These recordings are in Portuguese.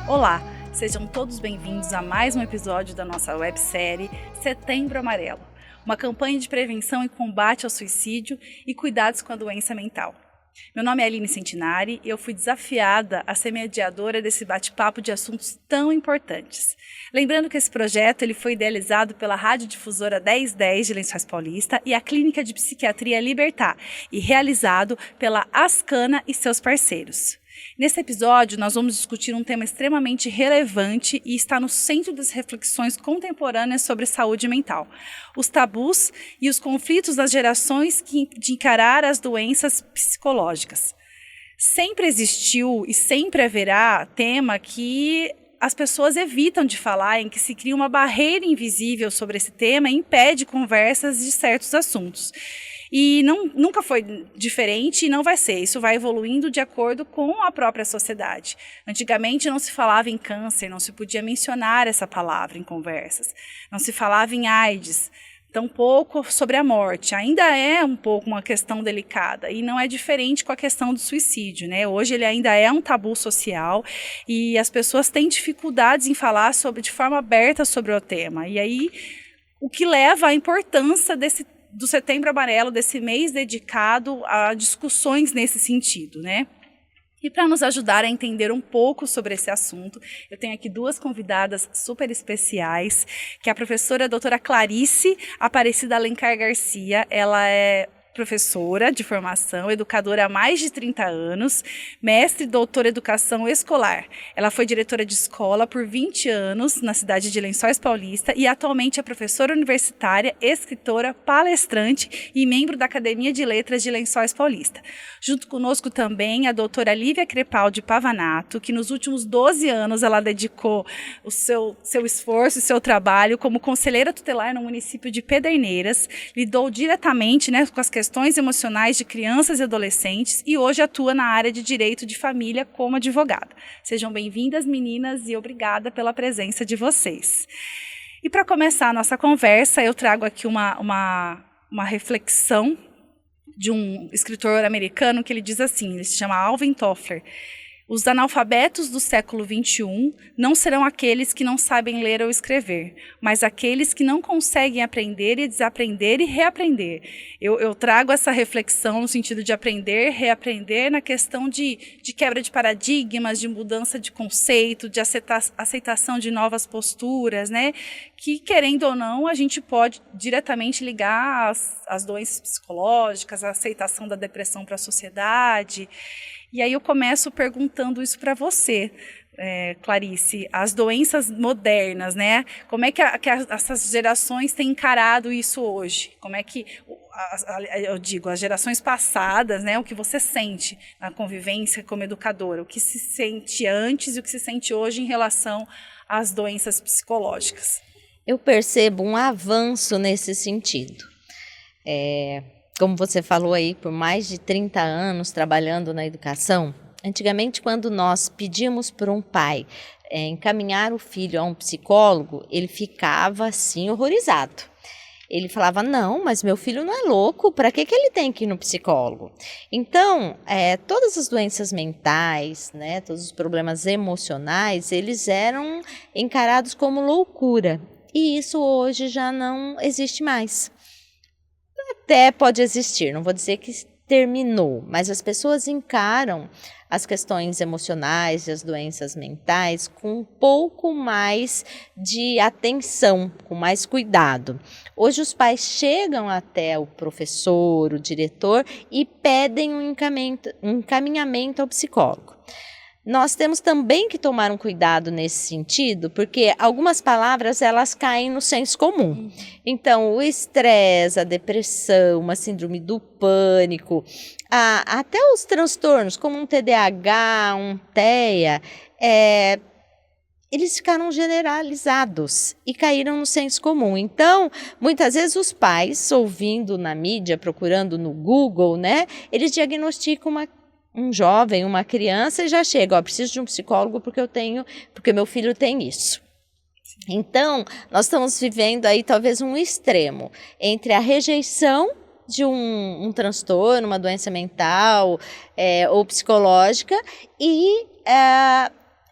Olá, sejam todos bem-vindos a mais um episódio da nossa websérie Setembro Amarelo, uma campanha de prevenção e combate ao suicídio e cuidados com a doença mental. Meu nome é Aline Centinari e eu fui desafiada a ser mediadora desse bate-papo de assuntos tão importantes. Lembrando que esse projeto ele foi idealizado pela Radiodifusora 1010 de Lençóis Paulista e a Clínica de Psiquiatria Libertar e realizado pela Ascana e seus parceiros. Nesse episódio, nós vamos discutir um tema extremamente relevante e está no centro das reflexões contemporâneas sobre saúde mental: os tabus e os conflitos das gerações de encarar as doenças psicológicas. Sempre existiu e sempre haverá tema que as pessoas evitam de falar, em que se cria uma barreira invisível sobre esse tema e impede conversas de certos assuntos. E nunca foi diferente e não vai ser. Isso vai evoluindo de acordo com a própria sociedade. Antigamente não se falava em câncer, não se podia mencionar essa palavra em conversas. Não se falava em AIDS, tampouco sobre a morte. Ainda é um pouco uma questão delicada e não é diferente com a questão do suicídio, né? Hoje ele ainda é um tabu social e as pessoas têm dificuldades em falar de forma aberta sobre o tema. E aí o que leva à importância do Setembro Amarelo, desse mês dedicado a discussões nesse sentido, né? E para nos ajudar a entender um pouco sobre esse assunto, eu tenho aqui duas convidadas super especiais, que é a professora doutora Clarice Aparecida Alencar Garcia. Ela é professora de formação, educadora há mais de 30 anos, mestre e doutora em educação escolar. Ela foi diretora de escola por 20 anos na cidade de Lençóis Paulista e atualmente é professora universitária, escritora, palestrante e membro da Academia de Letras de Lençóis Paulista. Junto conosco também a doutora Lívia Crepaldi Pavanato, que nos últimos 12 anos ela dedicou o seu esforço e seu trabalho como conselheira tutelar no município de Pederneiras, lidou diretamente, né, com as questões emocionais de crianças e adolescentes e hoje atua na área de direito de família como advogada. Sejam bem-vindas, meninas, e obrigada pela presença de vocês. E para começar a nossa conversa, eu trago aqui uma reflexão de um escritor americano que ele diz assim, ele se chama Alvin Toffler: os analfabetos do século XXI não serão aqueles que não sabem ler ou escrever, mas aqueles que não conseguem aprender e desaprender e reaprender. Eu trago essa reflexão no sentido de aprender, reaprender, na questão de quebra de paradigmas, de mudança de conceito, de aceitação de novas posturas, né? Que, querendo ou não, a gente pode diretamente ligar às doenças psicológicas, à aceitação da depressão para a sociedade. E aí eu começo perguntando isso para você, Clarice, as doenças modernas, né? Como é que essas gerações têm encarado isso hoje? Como é que, eu digo, as gerações passadas, né? O que você sente na convivência como educadora? O que se sente antes e o que se sente hoje em relação às doenças psicológicas? Eu percebo um avanço nesse sentido. Como você falou aí, por mais de 30 anos trabalhando na educação, antigamente quando nós pedíamos para um pai encaminhar o filho a um psicólogo, ele ficava assim horrorizado. Ele falava, não, mas meu filho não é louco, para que ele tem que ir no psicólogo? Então, todas as doenças mentais, né, todos os problemas emocionais, eles eram encarados como loucura. E isso hoje já não existe mais. Até pode existir, não vou dizer que terminou, mas as pessoas encaram as questões emocionais e as doenças mentais com um pouco mais de atenção, com mais cuidado. Hoje os pais chegam até o professor, o diretor e pedem um encaminhamento ao psicólogo. Nós temos também que tomar um cuidado nesse sentido, porque algumas palavras elas caem no senso comum. Então, o estresse, a depressão, uma síndrome do pânico, até os transtornos como um TDAH, um TEA, eles ficaram generalizados e caíram no senso comum. Então, muitas vezes os pais, ouvindo na mídia, procurando no Google, né, eles diagnosticam um jovem, uma criança, e já chega, preciso de um psicólogo porque meu filho tem isso. Então, nós estamos vivendo aí talvez um extremo entre a rejeição de um transtorno, uma doença mental ou psicológica e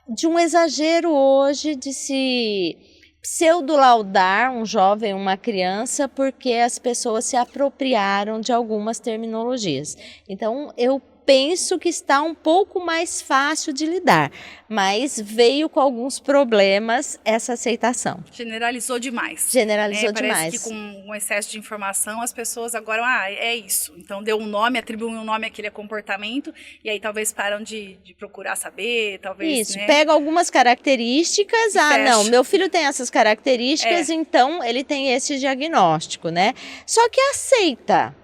de um exagero hoje de se pseudo-laudar um jovem, uma criança, porque as pessoas se apropriaram de algumas terminologias. Então, eu penso que está um pouco mais fácil de lidar, mas veio com alguns problemas essa aceitação. Generalizou demais. Generalizou demais. Parece que com um excesso de informação as pessoas agora, é isso. Então deu um nome, atribuiu um nome àquele comportamento e aí talvez param de procurar saber, talvez... Isso, né? Pega algumas características, não, meu filho tem essas características, então ele tem esse diagnóstico, né? Só que aceita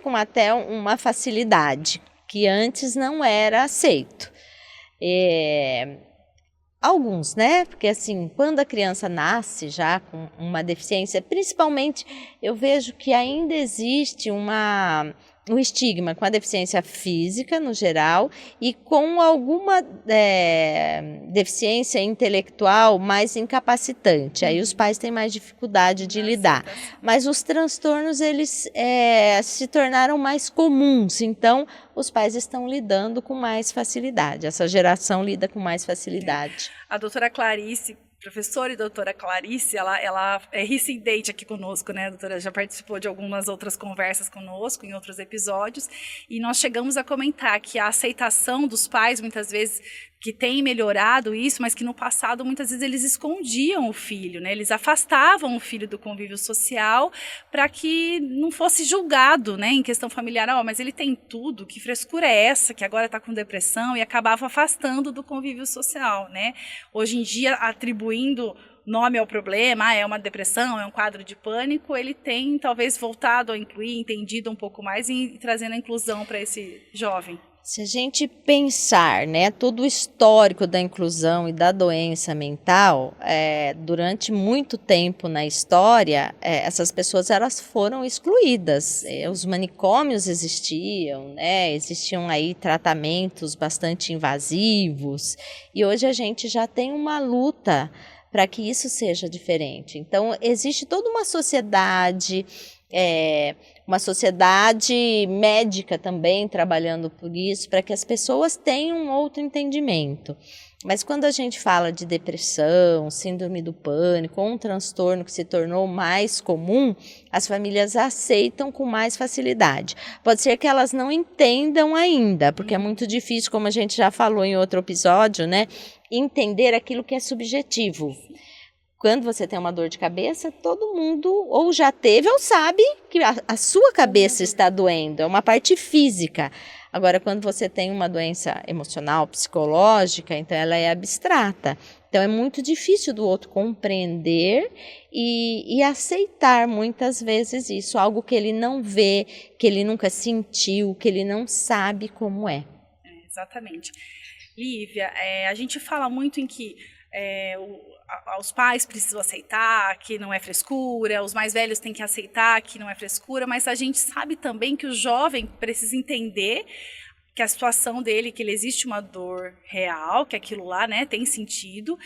com até uma facilidade, que antes não era aceito. Alguns, né? Porque assim, quando a criança nasce já com uma deficiência, principalmente eu vejo que ainda existe um estigma com a deficiência física no geral e com alguma deficiência intelectual mais incapacitante. Aí os pais têm mais dificuldade de lidar. Mas os transtornos, eles se tornaram mais comuns, então os pais estão lidando com mais facilidade. Essa geração lida com mais facilidade. A doutora Clarice, professora e doutora Clarice, ela é residente aqui conosco, né? A doutora já participou de algumas outras conversas conosco, em outros episódios, e nós chegamos a comentar que a aceitação dos pais, muitas vezes, que tem melhorado isso, mas que no passado, muitas vezes, eles escondiam o filho, né? Eles afastavam o filho do convívio social para que não fosse julgado, né? Em questão familiar, mas ele tem tudo, que frescura é essa, que agora está com depressão, e acabava afastando do convívio social, né? Hoje em dia, atribuindo nome ao problema, é uma depressão, é um quadro de pânico, ele tem talvez voltado a incluir, entendido um pouco mais e trazendo a inclusão para esse jovem. Se a gente pensar, né, todo o histórico da inclusão e da doença mental, durante muito tempo na história, essas pessoas elas foram excluídas. Os manicômios existiam, né, existiam aí tratamentos bastante invasivos, e hoje a gente já tem uma luta para que isso seja diferente. Então, existe toda uma sociedade médica também trabalhando por isso, para que as pessoas tenham um outro entendimento. Mas quando a gente fala de depressão, síndrome do pânico, ou um transtorno que se tornou mais comum, as famílias aceitam com mais facilidade. Pode ser que elas não entendam ainda, porque é muito difícil, como a gente já falou em outro episódio, né, entender aquilo que é subjetivo. Quando você tem uma dor de cabeça, todo mundo ou já teve ou sabe que a sua cabeça está doendo, é uma parte física. Agora, quando você tem uma doença emocional, psicológica, então ela é abstrata. Então é muito difícil do outro compreender e aceitar muitas vezes isso, algo que ele não vê, que ele nunca sentiu, que ele não sabe como é. Exatamente. Lívia, a gente fala muito em que os pais precisam aceitar que não é frescura, os mais velhos têm que aceitar que não é frescura, mas a gente sabe também que o jovem precisa entender que a situação dele, que ele existe uma dor real, que aquilo lá, né, tem sentido,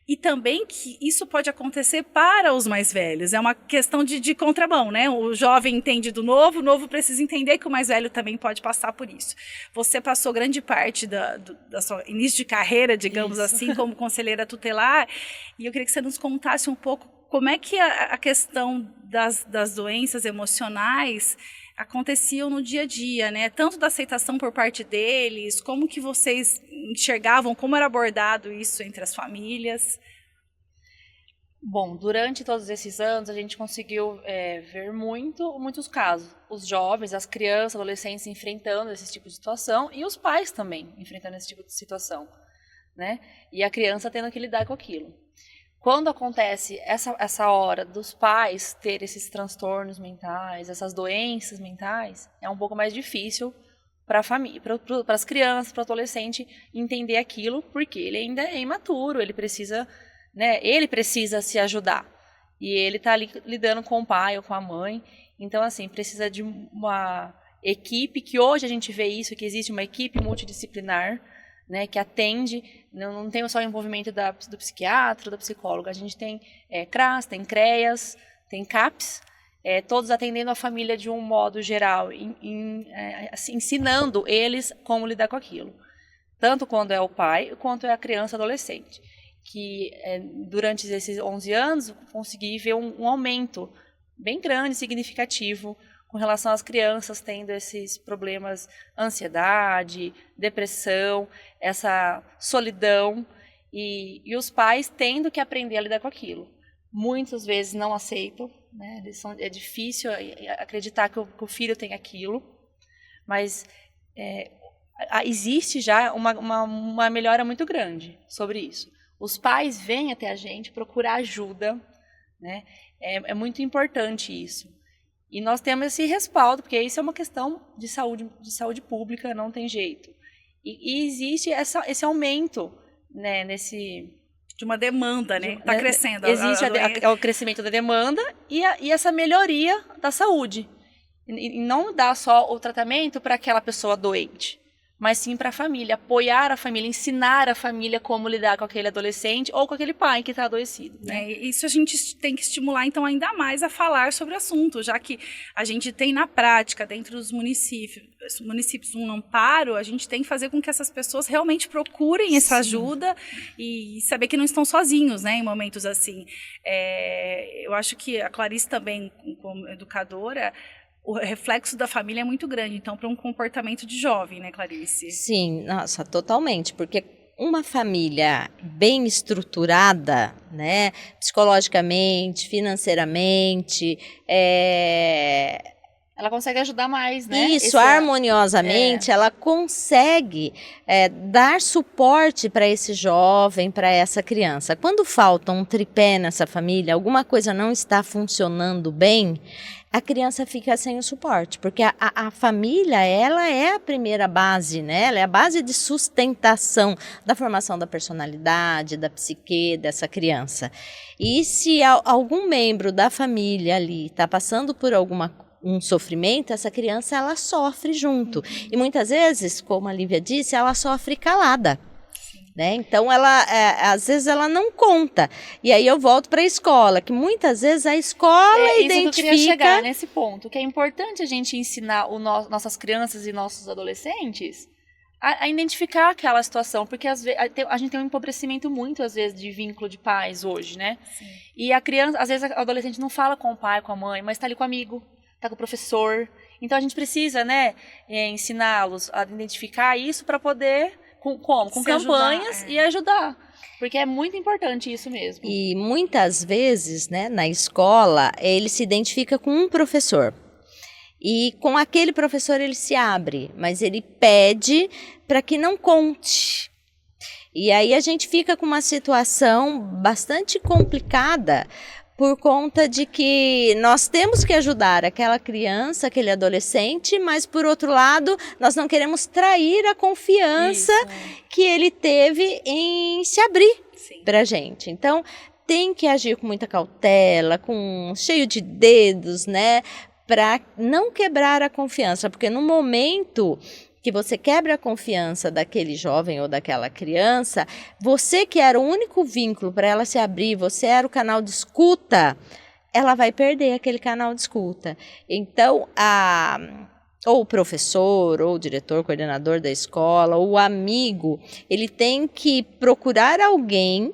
e também que isso pode acontecer para os mais velhos. É uma questão de contramão, né? O jovem entende do novo, o novo precisa entender que o mais velho também pode passar por isso. Você passou grande parte da sua início de carreira, digamos assim, como conselheira tutelar, e eu queria que você nos contasse um pouco como é que a questão das doenças emocionais aconteciam no dia a dia, né? Tanto da aceitação por parte deles, como que vocês enxergavam, como era abordado isso entre as famílias? Bom, durante todos esses anos a gente conseguiu ver muitos casos. Os jovens, as crianças, adolescentes enfrentando esse tipo de situação e os pais também enfrentando esse tipo de situação, né? E a criança tendo que lidar com aquilo. Quando acontece essa hora dos pais ter esses transtornos mentais, essas doenças mentais, é um pouco mais difícil para a família, para as crianças, para o adolescente entender aquilo, porque ele ainda é imaturo, ele precisa se ajudar. E ele está ali lidando com o pai ou com a mãe. Então, assim, precisa de uma equipe, que hoje a gente vê isso, que existe uma equipe multidisciplinar, né, que atende, não tem só o envolvimento do psiquiatra, da psicóloga, a gente tem CRAS, tem CREAS, tem CAPS, todos atendendo a família de um modo geral, assim, ensinando eles como lidar com aquilo. tanto quando é o pai, quanto é a criança adolescente. Que durante esses 11 anos, consegui ver um aumento bem grande, significativo, com relação às crianças tendo esses problemas, ansiedade, depressão, essa solidão, e os pais tendo que aprender a lidar com aquilo. Muitas vezes não aceitam, né? É difícil acreditar que o filho tem aquilo, mas existe já uma melhora muito grande sobre isso. Os pais vêm até a gente procurar ajuda, né? É muito importante isso. E nós temos esse respaldo, porque isso é uma questão de saúde pública, não tem jeito. E existe esse aumento, né, de uma demanda, né? Está crescendo. Existe o crescimento da demanda e essa melhoria da saúde. E não dá só o tratamento para aquela pessoa doente, mas sim para a família, apoiar a família, ensinar a família como lidar com aquele adolescente ou com aquele pai que está adoecido. Né? Isso a gente tem que estimular, então, ainda mais a falar sobre o assunto, já que a gente tem na prática, dentro dos municípios um amparo, a gente tem que fazer com que essas pessoas realmente procurem essa ajuda e saber que não estão sozinhos, né, em momentos assim. Eu acho que a Clarice também, como educadora, o reflexo da família é muito grande, então, para um comportamento de jovem, né, Clarice? Sim, nossa, totalmente, porque uma família bem estruturada, né, psicologicamente, financeiramente, ela consegue ajudar mais, né? Isso, harmoniosamente, ela consegue dar suporte para esse jovem, para essa criança. Quando falta um tripé nessa família, alguma coisa não está funcionando bem, a criança fica sem o suporte, porque a família, ela é a primeira base, né? Ela é a base de sustentação da formação da personalidade, da psique dessa criança. E se algum membro da família ali está passando por um sofrimento, essa criança, ela sofre junto. E muitas vezes, como a Lívia disse, ela sofre calada. Né? Então, às vezes ela não conta. E aí eu volto para a escola, que muitas vezes a escola identifica... Isso que eu queria chegar nesse ponto, que é importante a gente ensinar nossas crianças e nossos adolescentes a identificar aquela situação, porque às vezes, a gente tem um empobrecimento muito, às vezes, de vínculo de pais hoje, né? Sim. E a criança, às vezes, a adolescente não fala com o pai, com a mãe, mas está ali com o amigo, está com o professor. Então, a gente precisa, né, ensiná-los a identificar isso para poder... Com campanhas e ajudar. Porque é muito importante isso mesmo. E muitas vezes, né, na escola, ele se identifica com um professor. E com aquele professor ele se abre, mas ele pede para que não conte. E aí a gente fica com uma situação bastante complicada, por conta de que nós temos que ajudar aquela criança, aquele adolescente, mas, por outro lado, nós não queremos trair a confiança que ele teve em se abrir para a gente. Então, tem que agir com muita cautela, cheio de dedos, né, para não quebrar a confiança, porque no momento que você quebra a confiança daquele jovem ou daquela criança, você que era o único vínculo para ela se abrir, você era o canal de escuta, ela vai perder aquele canal de escuta. Então, ou o professor, ou o diretor, coordenador da escola, ou o amigo, ele tem que procurar alguém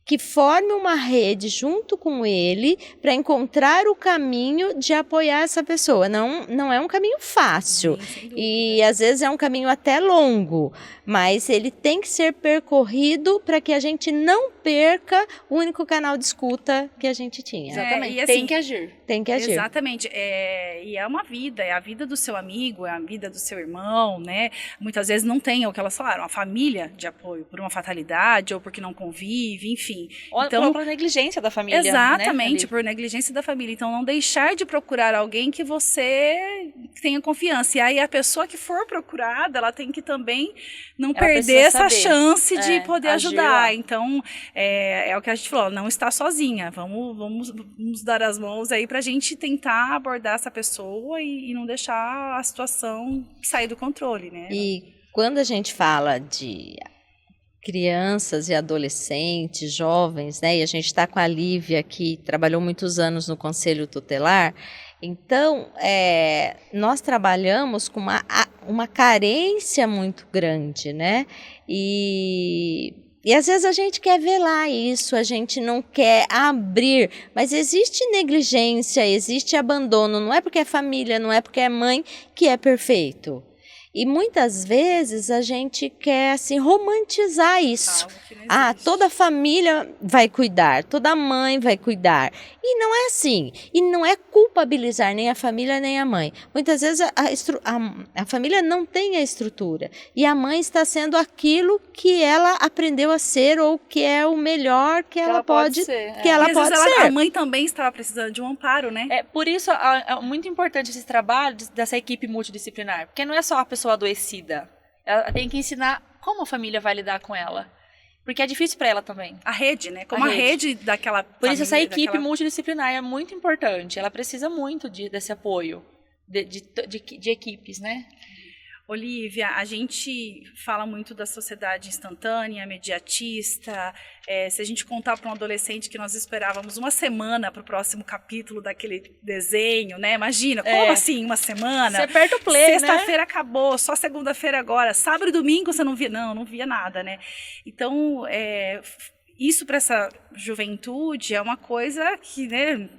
que forme uma rede junto com ele para encontrar o caminho de apoiar essa pessoa. Não é um caminho fácil. Sim, e às vezes é um caminho até longo, mas ele tem que ser percorrido para que a gente não perca o único canal de escuta que a gente tinha. Exatamente. E assim, tem que agir. Tem que agir. Exatamente. E é uma vida, é a vida do seu amigo, é a vida do seu irmão, né? Muitas vezes não tem o que elas falaram, uma família de apoio por uma fatalidade ou porque não convive, enfim. Ou então, por negligência da família. Exatamente, né, por negligência da família. Então, não deixar de procurar alguém que você tenha confiança. E aí, a pessoa que for procurada, ela tem que também não perder essa chance de poder ajudar. Então, é o que a gente falou, não está sozinha. Vamos dar as mãos aí pra gente tentar abordar essa pessoa e não deixar a situação sair do controle, né? E quando a gente fala de crianças e adolescentes, jovens, né? E a gente está com a Lívia, que trabalhou muitos anos no Conselho Tutelar, Então, nós trabalhamos com uma carência muito grande, né? E às vezes a gente quer velar isso, a gente não quer abrir, mas existe negligência, existe abandono, não é porque é família, não é porque é mãe que é perfeito. E muitas vezes a gente quer assim, romantizar isso. Toda família vai cuidar, toda mãe vai cuidar. E não é assim. E não é culpabilizar nem a família nem a mãe. Muitas vezes a família não tem a estrutura. E a mãe está sendo aquilo que ela aprendeu a ser ou que é o melhor que ela pode ser. Que ela pode ser. A mãe também estava precisando de um amparo, né? Por isso é muito importante esse trabalho dessa equipe multidisciplinar. Porque não é só a pessoa adoecida. Ela tem que ensinar como a família vai lidar com ela. Porque é difícil para ela também. A rede, né? Como a rede daquela Por isso essa equipe multidisciplinar é muito importante. Ela precisa muito desse apoio de equipes, né? Olívia, a gente fala muito da sociedade instantânea, imediatista. Se a gente contar para um adolescente que nós esperávamos uma semana para o próximo capítulo daquele desenho, né? Imagina, como assim uma semana? Você aperta o play, Sexta-feira acabou, só segunda-feira agora. Sábado e domingo você não via? Não via nada, né? Então, isso para essa juventude é uma coisa que, né,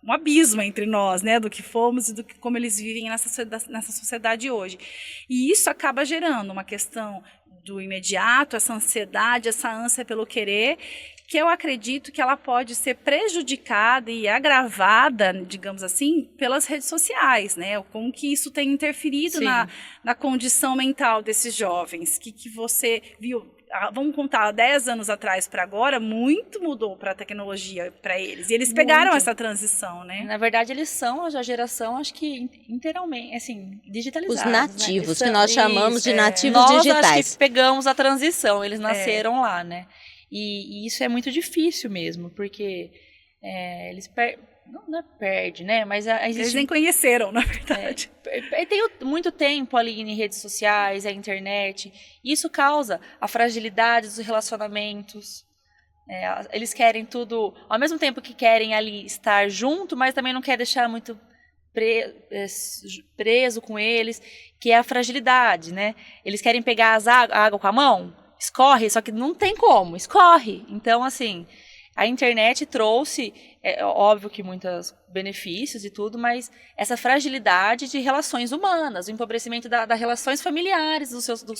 um abismo entre nós, né, do que fomos e como eles vivem nessa sociedade hoje. E isso acaba gerando uma questão do imediato, essa ansiedade, essa ânsia pelo querer, que eu acredito que ela pode ser prejudicada e agravada, digamos assim, pelas redes sociais, né? Como que isso tem interferido na condição mental desses jovens, que você viu. Vamos contar, 10 anos atrás para agora, muito mudou para a tecnologia para eles. E eles pegaram essa transição, né? Na verdade, eles são a geração, acho que inteiramente, assim, digitalizados. Os nativos, né? Que nós chamamos de nativos nós digitais. Nós acho que pegamos a transição, eles nasceram lá, né? E isso é muito difícil mesmo, porque eles não perde, né? Mas eles nem conheceram, na verdade. Tem muito tempo ali em redes sociais, a internet. E isso causa a fragilidade dos relacionamentos. Eles querem tudo, ao mesmo tempo que querem ali estar junto, mas também não quer deixar muito preso com eles, que é a fragilidade, né? Eles querem pegar a água com a mão, escorre, só que não tem como, escorre. Então, assim, a internet trouxe, óbvio que muitos benefícios e tudo, mas essa fragilidade de relações humanas, o empobrecimento das relações familiares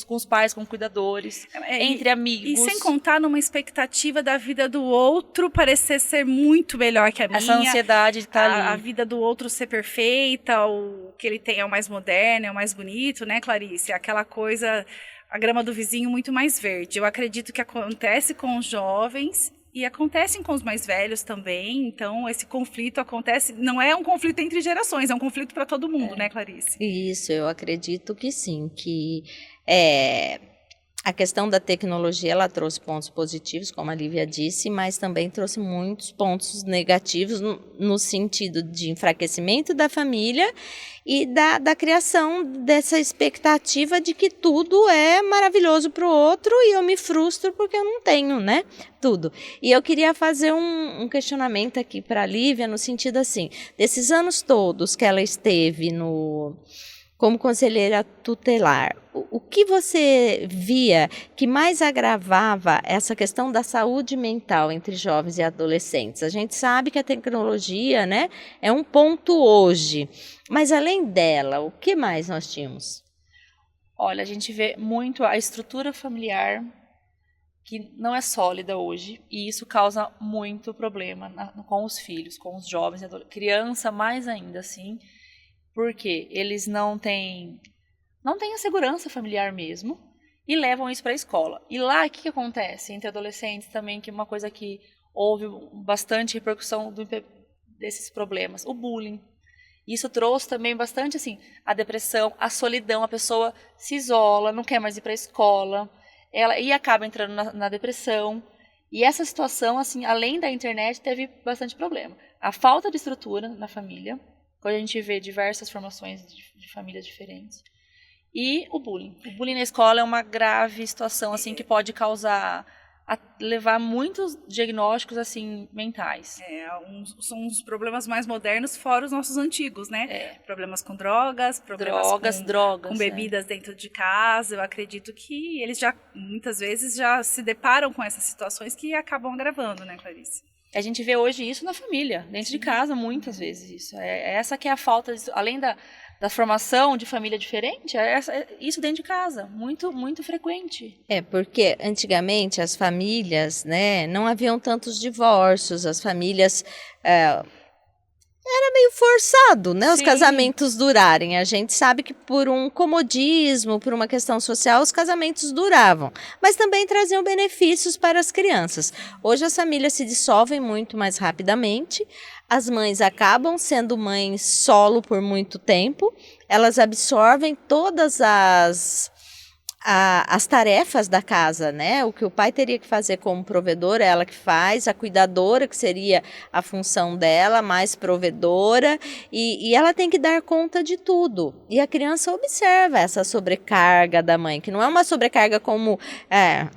com os pais, com cuidadores, entre amigos. E sem contar numa expectativa da vida do outro parecer ser muito melhor que a minha. Essa ansiedade de estar ali. A vida do outro ser perfeita, o que ele tem é o mais moderno, é o mais bonito, né, Clarice? Aquela coisa, a grama do vizinho muito mais verde. Eu acredito que acontece com os jovens e acontecem com os mais velhos também. Então, esse conflito acontece, não é um conflito entre gerações, é um conflito para todo mundo, né, Clarice? Isso, eu acredito que sim, que a questão da tecnologia, ela trouxe pontos positivos, como a Lívia disse, mas também trouxe muitos pontos negativos no sentido de enfraquecimento da família e da criação dessa expectativa de que tudo é maravilhoso para o outro e eu me frustro porque eu não tenho, né, tudo. E eu queria fazer um questionamento aqui para a Lívia, no sentido assim, desses anos todos que ela esteve como conselheira tutelar, o que você via que mais agravava essa questão da saúde mental entre jovens e adolescentes? A gente sabe que a tecnologia, né, é um ponto hoje, mas além dela, o que mais nós tínhamos? Olha, a gente vê muito a estrutura familiar que não é sólida hoje, e isso causa muito problema com os filhos, com os jovens, criança mais ainda assim, porque eles não têm a segurança familiar mesmo e levam isso para a escola. E lá, o que acontece entre adolescentes também, que é uma coisa que houve bastante repercussão desses problemas, o bullying. Isso trouxe também bastante assim, a depressão, a solidão, a pessoa se isola, não quer mais ir para a escola, e acaba entrando na depressão. E essa situação, assim, além da internet, teve bastante problema. A falta de estrutura na família, quando a gente vê diversas formações de famílias diferentes. E o bullying. O bullying na escola é uma grave situação assim, que pode causar a levar muitos diagnósticos, assim, mentais. São uns problemas mais modernos, fora os nossos antigos, né? Problemas com drogas, problemas com bebidas dentro de casa. Eu acredito que eles muitas vezes, já se deparam com essas situações que acabam agravando, né, Clarice? A gente vê hoje isso na família, dentro de casa, muitas vezes isso. Essa que é a falta, além da formação de família diferente, isso dentro de casa, muito, muito frequente. Porque antigamente as famílias, né, não haviam tantos divórcios, as famílias... Era meio forçado, né, os casamentos durarem. A gente sabe que por um comodismo, por uma questão social, os casamentos duravam. Mas também traziam benefícios para as crianças. Hoje as famílias se dissolvem muito mais rapidamente. As mães acabam sendo mães solo por muito tempo. Elas absorvem todas as tarefas da casa, né? O que o pai teria que fazer como provedor, é ela que faz, a cuidadora, que seria a função dela, mais provedora, e ela tem que dar conta de tudo. E a criança observa essa sobrecarga da mãe, que não é uma sobrecarga como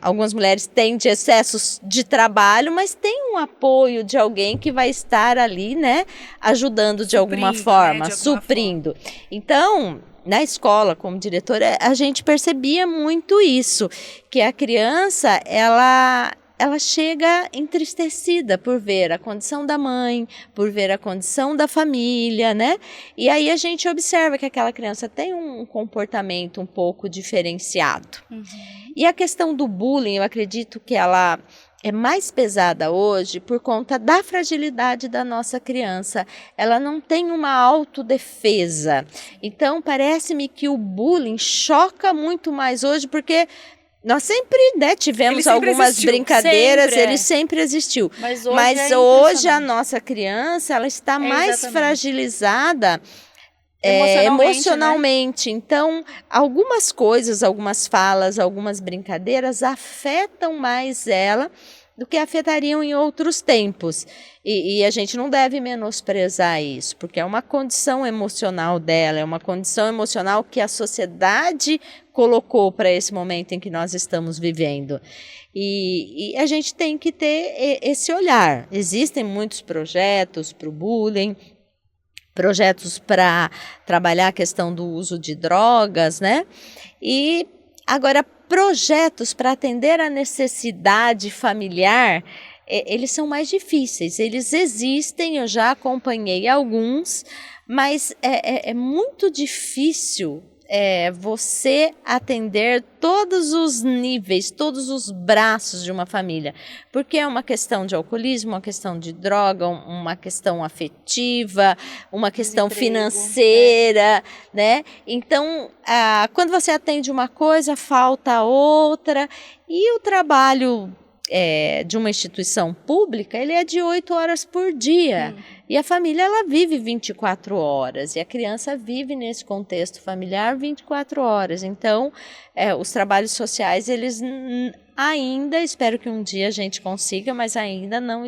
algumas mulheres têm de excessos de trabalho, mas tem um apoio de alguém que vai estar ali, né? Ajudando de alguma forma, suprindo. Então... Na escola, como diretora, a gente percebia muito isso, que a criança, ela chega entristecida por ver a condição da mãe, por ver a condição da família, né? E aí a gente observa que aquela criança tem um comportamento um pouco diferenciado. E a questão do bullying, eu acredito que ela é mais pesada hoje por conta da fragilidade da nossa criança. Ela não tem uma autodefesa. Então, parece-me que o bullying choca muito mais hoje, porque nós sempre, né, tivemos algumas brincadeiras, ele sempre existiu. Mas hoje a nossa criança, ela está mais fragilizada emocionalmente. Né? Então, algumas coisas, algumas falas, algumas brincadeiras afetam mais ela do que afetariam em outros tempos. E a gente não deve menosprezar isso, porque é uma condição emocional dela, é uma condição emocional que a sociedade colocou para esse momento em que nós estamos vivendo. E a gente tem que ter esse olhar. Existem muitos projetos para o bullying, projetos para trabalhar a questão do uso de drogas, né? E agora, projetos para atender a necessidade familiar, eles são mais difíceis. Eles existem, eu já acompanhei alguns, mas é muito difícil você atender todos os níveis, todos os braços de uma família, porque é uma questão de alcoolismo, uma questão de droga, uma questão afetiva, uma questão financeira, né? Então, quando você atende uma coisa, falta outra, e o trabalho de uma instituição pública, ele é de 8 horas por dia. E a família, ela vive 24 horas. E a criança vive nesse contexto familiar 24 horas. Então, os trabalhos sociais, eles ainda, espero que um dia a gente consiga, mas ainda não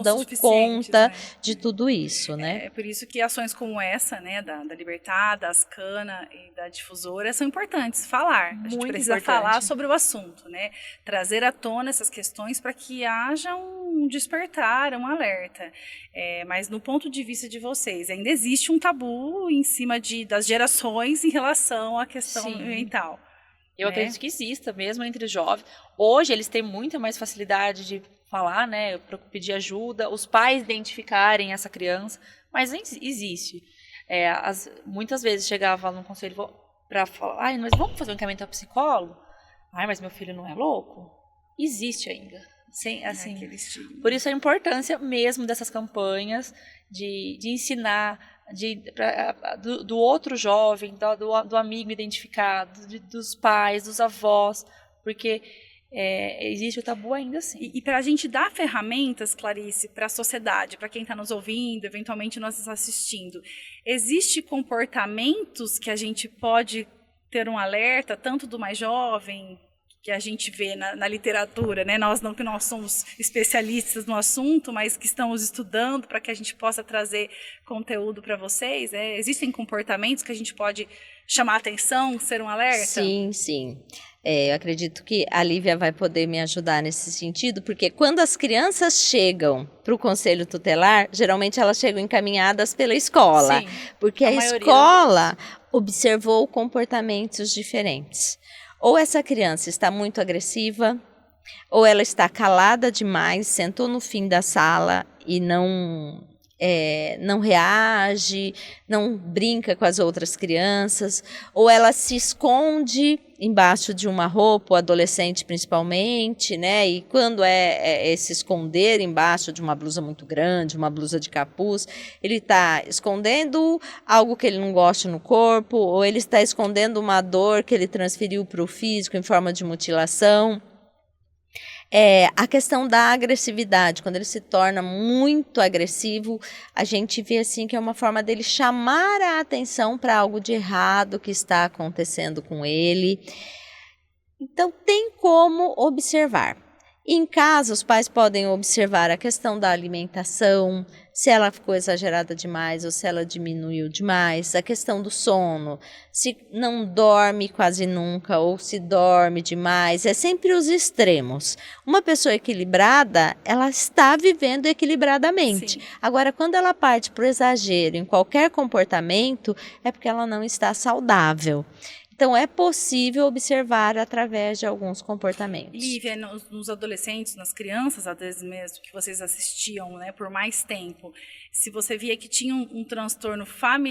dão conta, né, de tudo isso, né? É por isso que ações como essa, né, da Libertad, da Ascana e da Difusora são importantes falar. A gente precisa falar sobre o assunto, né? Trazer à tona essas questões para que haja um despertar, um alerta. Mas no ponto de vista de vocês, ainda existe um tabu em cima das gerações em relação à questão mental. Eu acredito que exista, mesmo entre os jovens. Hoje, eles têm muita mais facilidade de falar, né, para pedir ajuda, os pais identificarem essa criança, mas existe. Muitas vezes chegava no conselho para falar, mas vamos fazer um encaminhamento ao psicólogo? Mas meu filho não é louco? Existe ainda. Assim, por isso a importância mesmo dessas campanhas de ensinar, do outro jovem, do amigo identificado, dos pais, dos avós, porque existe o tabu ainda assim. E para a gente dar ferramentas, Clarice, para a sociedade, para quem está nos ouvindo, eventualmente nós assistindo, existe comportamentos que a gente pode ter um alerta, tanto do mais jovem, que a gente vê na literatura, né? Nós não que nós somos especialistas no assunto, mas que estamos estudando para que a gente possa trazer conteúdo para vocês. Existem comportamentos que a gente pode chamar a atenção, ser um alerta? Sim, sim. Eu acredito que a Lívia vai poder me ajudar nesse sentido, porque quando as crianças chegam para o conselho tutelar, geralmente elas chegam encaminhadas pela escola, Sim, porque a escola observou comportamentos diferentes. Ou essa criança está muito agressiva, ou ela está calada demais, sentou no fim da sala e não reage, não brinca com as outras crianças, ou ela se esconde embaixo de uma roupa, o adolescente principalmente, né? E quando é se esconder embaixo de uma blusa muito grande, uma blusa de capuz, ele está escondendo algo que ele não gosta no corpo, ou ele está escondendo uma dor que ele transferiu para o físico em forma de mutilação. A questão da agressividade, quando ele se torna muito agressivo, a gente vê assim que é uma forma dele chamar a atenção para algo de errado que está acontecendo com ele. Então tem como observar. Em casa, os pais podem observar a questão da alimentação, se ela ficou exagerada demais ou se ela diminuiu demais, a questão do sono, se não dorme quase nunca ou se dorme demais, é sempre os extremos. Uma pessoa equilibrada, ela está vivendo equilibradamente. Sim. Agora, quando ela parte para o exagero em qualquer comportamento, é porque ela não está saudável. Então, é possível observar através de alguns comportamentos. Lívia, nos adolescentes, nas crianças, às vezes mesmo, que vocês assistiam, né, por mais tempo, se você via que tinha um transtorno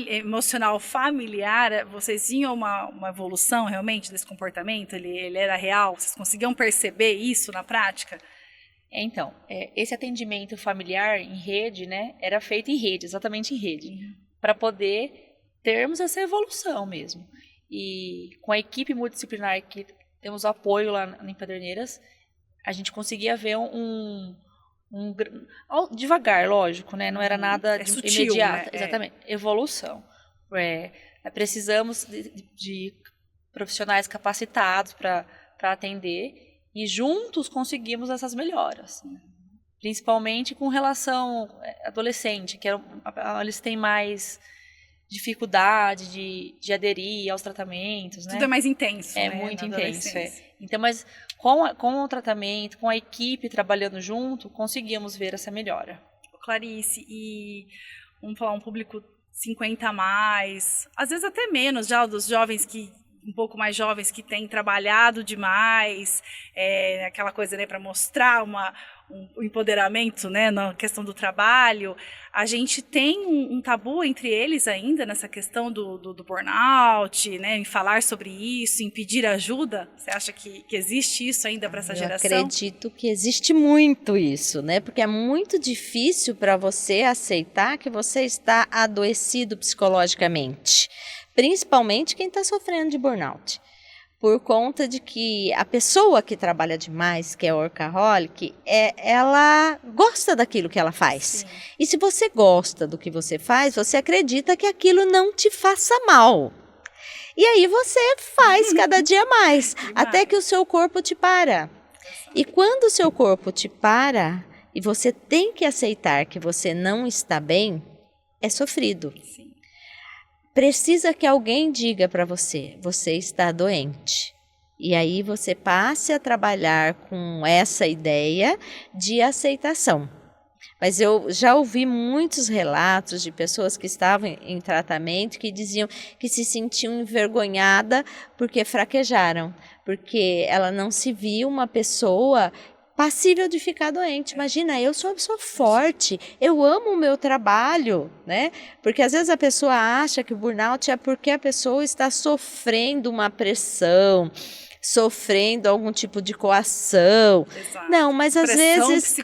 emocional familiar, vocês viam uma evolução realmente desse comportamento? Ele era real? Vocês conseguiam perceber isso na prática? Então, esse atendimento familiar em rede, né, era feito em rede, exatamente em rede, para poder termos essa evolução mesmo. E com a equipe multidisciplinar que temos apoio lá em Pederneiras, a gente conseguia ver devagar, lógico, né? Não era nada sutil, imediato, né? exatamente, evolução. Precisamos de profissionais capacitados para atender e juntos conseguimos essas melhoras, né? Principalmente com relação adolescente, que eles têm mais dificuldade de aderir aos tratamentos, né? Tudo é mais intenso, É né, muito na intenso, adolescência. Então, mas com o tratamento, com a equipe trabalhando junto, conseguimos ver essa melhora. Clarice, e vamos falar um público 50 a mais, às vezes até menos já, dos jovens um pouco mais jovens que têm trabalhado demais, aquela coisa, né, para mostrar um empoderamento, né, na questão do trabalho. A gente tem um tabu entre eles ainda nessa questão do burnout, né, em falar sobre isso, em pedir ajuda. Você acha que existe isso ainda para essa geração? Eu acredito que existe muito isso, né, porque é muito difícil para você aceitar que você está adoecido psicologicamente, principalmente quem está sofrendo de burnout. Por conta de que a pessoa que trabalha demais, que é workaholic, ela gosta daquilo que ela faz. Sim. E se você gosta do que você faz, você acredita que aquilo não te faça mal. E aí você faz cada dia mais, até que o seu corpo te para. E quando o seu corpo te para, e você tem que aceitar que você não está bem, é sofrido. Sim. Precisa que alguém diga para você está doente. E aí você passe a trabalhar com essa ideia de aceitação. Mas eu já ouvi muitos relatos de pessoas que estavam em tratamento que diziam que se sentiam envergonhadas porque fraquejaram, porque ela não se viu uma pessoa passível de ficar doente. Imagina, eu sou uma pessoa forte, eu amo o meu trabalho, né? Porque às vezes a pessoa acha que o burnout é porque a pessoa está sofrendo uma pressão, sofrendo algum tipo de coação. Exato. Não, mas às vezes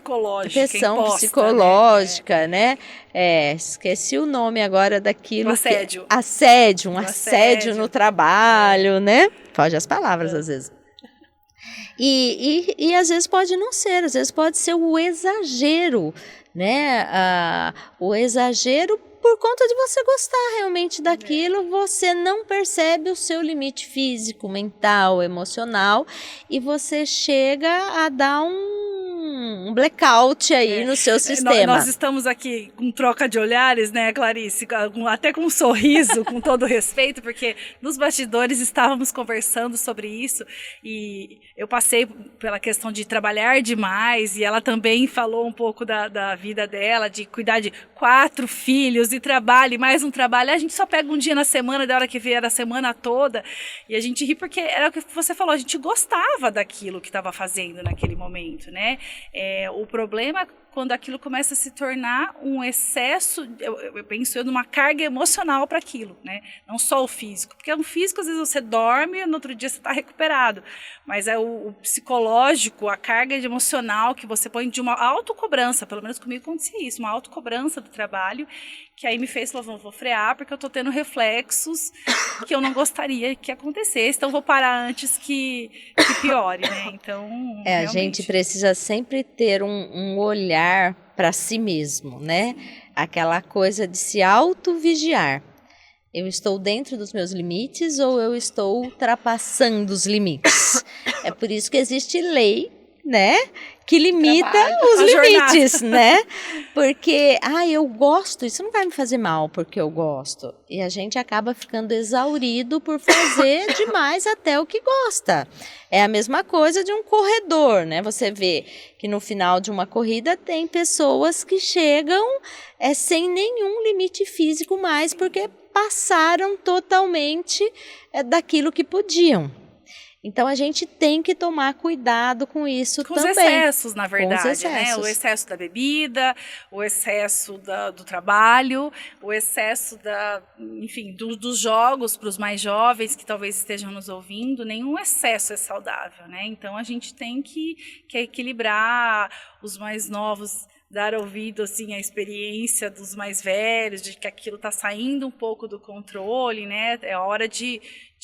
pressão psicológica, né? Esqueci o nome agora daquilo. Assédio. Um assédio no trabalho, né? Foge as palavras às vezes. E às vezes pode não ser, às vezes pode ser o exagero, né? O exagero por conta de você gostar realmente daquilo, você não percebe o seu limite físico, mental, emocional, e você chega a dar um blackout aí no seu sistema. Nós estamos aqui com troca de olhares, né, Clarice? Até com um sorriso, com todo respeito, porque nos bastidores estávamos conversando sobre isso e eu passei pela questão de trabalhar demais e ela também falou um pouco da vida dela, de cuidar de 4 filhos e trabalho, e mais um trabalho. A gente só pega um dia na semana, da hora que vier a semana toda, e a gente ri porque era o que você falou, a gente gostava daquilo que estava fazendo naquele momento, né? O problema é quando aquilo começa a se tornar um excesso, eu penso numa carga emocional para aquilo, né? Não só o físico, porque no físico às vezes você dorme e no outro dia você está recuperado, mas é o psicológico, a carga emocional que você põe de uma autocobrança, pelo menos comigo acontecia isso, uma autocobrança do trabalho, que aí me fez falar, vou frear porque eu estou tendo reflexos que eu não gostaria que acontecesse, então vou parar antes que piore, né? Então, a gente precisa sempre ter um olhar para si mesmo, né? Aquela coisa de se auto-vigiar. Eu estou dentro dos meus limites ou eu estou ultrapassando os limites? É por isso que existe lei, né? Que limita os limites, né? Porque, eu gosto, isso não vai me fazer mal porque eu gosto. E a gente acaba ficando exaurido por fazer demais até o que gosta. É a mesma coisa de um corredor, né? Você vê que no final de uma corrida tem pessoas que chegam sem nenhum limite físico mais porque passaram totalmente daquilo que podiam. Então, a gente tem que tomar cuidado com isso também. Com os excessos, na verdade, com os excessos. Né? O excesso da bebida, o excesso do trabalho, o excesso dos jogos para os mais jovens que talvez estejam nos ouvindo. Nenhum excesso é saudável, né? Então, a gente tem que equilibrar os mais novos, dar ouvido assim à experiência dos mais velhos, de que aquilo está saindo um pouco do controle, né? É hora de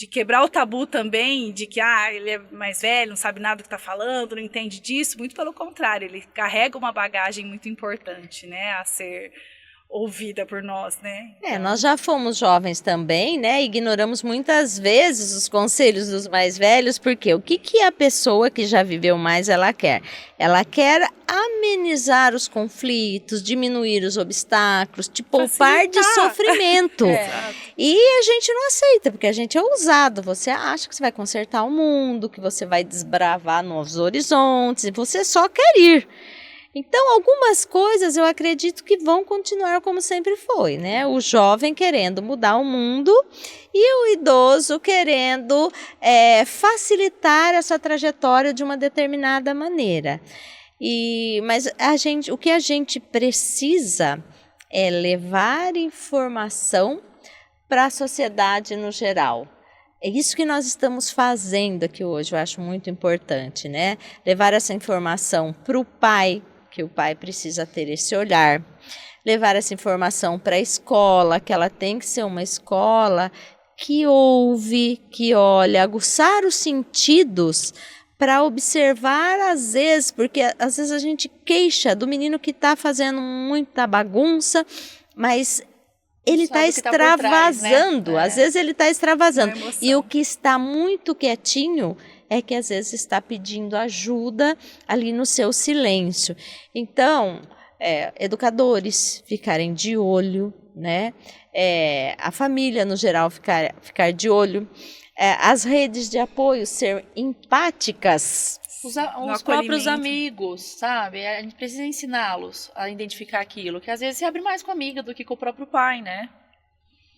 quebrar o tabu também, de que ele é mais velho, não sabe nada do que está falando, não entende disso. Muito pelo contrário, ele carrega uma bagagem muito importante, né, a ser ouvida por nós, né? Então... nós já fomos jovens também, né? Ignoramos muitas vezes os conselhos dos mais velhos, porque o que a pessoa que já viveu mais ela quer? Ela quer amenizar os conflitos, diminuir os obstáculos, te poupar de sofrimento. E a gente não aceita, porque a gente é ousado. Você acha que você vai consertar o mundo, que você vai desbravar novos horizontes, e você só quer ir. Então, algumas coisas eu acredito que vão continuar como sempre foi, né? O jovem querendo mudar o mundo e o idoso querendo facilitar essa trajetória de uma determinada maneira. Mas o que a gente precisa é levar informação para a sociedade no geral. É isso que nós estamos fazendo aqui hoje, eu acho muito importante, né? Levar essa informação para o pai, que o pai precisa ter esse olhar, levar essa informação para a escola, que ela tem que ser uma escola que ouve, que olha, aguçar os sentidos para observar às vezes, porque às vezes a gente queixa do menino que está fazendo muita bagunça, mas ele está extravasando, às vezes ele está extravasando, e o que está muito quietinho é que às vezes está pedindo ajuda ali no seu silêncio. Então, educadores ficarem de olho, né? A família no geral ficar de olho, as redes de apoio ser empáticas. Os próprios amigos, sabe? A gente precisa ensiná-los a identificar aquilo, que às vezes se abre mais com a amiga do que com o próprio pai, né?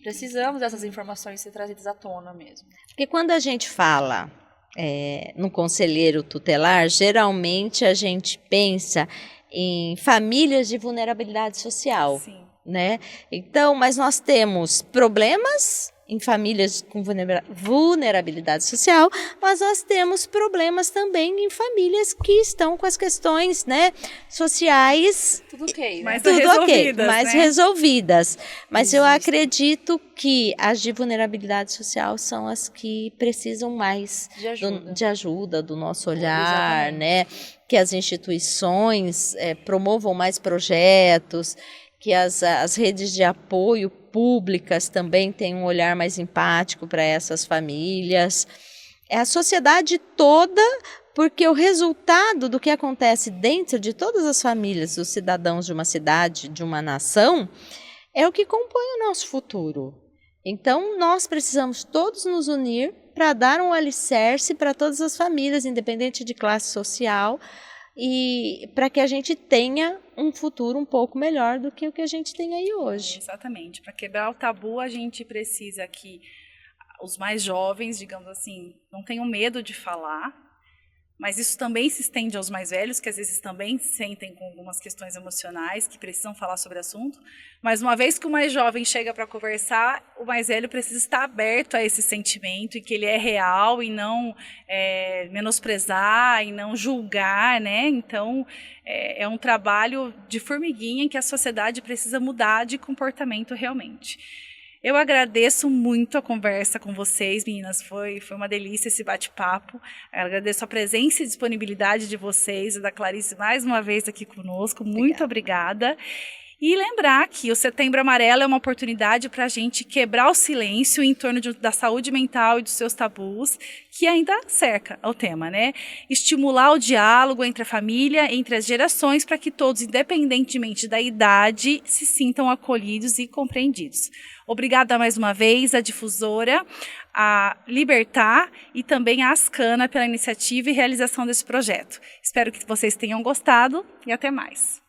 Precisamos dessas informações ser trazidas à tona mesmo. Porque quando a gente fala no conselheiro tutelar, geralmente a gente pensa em famílias de vulnerabilidade social. Sim. Né? Então, mas nós temos problemas em famílias com vulnerabilidade social, mas nós temos problemas também em famílias que estão com as questões, né, sociais mais resolvidas. Mas eu acredito que as de vulnerabilidade social são as que precisam mais de ajuda do nosso olhar, né? Que as instituições promovam mais projetos, que as redes de apoio públicas também têm um olhar mais empático para essas famílias. A sociedade toda porque o resultado do que acontece dentro de todas as famílias, dos cidadãos de uma cidade, de uma nação, é o que compõe o nosso futuro. Então, nós precisamos todos nos unir para dar um alicerce para todas as famílias, independente de classe social, e para que a gente tenha um futuro um pouco melhor do que o que a gente tem aí hoje. Exatamente. Para quebrar o tabu, a gente precisa que os mais jovens, digamos assim, não tenham medo de falar, mas isso também se estende aos mais velhos, que às vezes também sentem com algumas questões emocionais, que precisam falar sobre o assunto. Mas uma vez que o mais jovem chega para conversar, o mais velho precisa estar aberto a esse sentimento e que ele é real e não menosprezar e não julgar, né? Então, é um trabalho de formiguinha em que a sociedade precisa mudar de comportamento realmente. Eu agradeço muito a conversa com vocês, meninas. Foi uma delícia esse bate-papo. Agradeço a presença e disponibilidade de vocês, e da Clarice mais uma vez aqui conosco. Muito obrigada. E lembrar que o Setembro Amarelo é uma oportunidade para a gente quebrar o silêncio em torno da saúde mental e dos seus tabus, que ainda cerca o tema, né? Estimular o diálogo entre a família, entre as gerações, para que todos, independentemente da idade, se sintam acolhidos e compreendidos. Obrigada mais uma vez à difusora, a Libertar e também à Ascana pela iniciativa e realização desse projeto. Espero que vocês tenham gostado e até mais.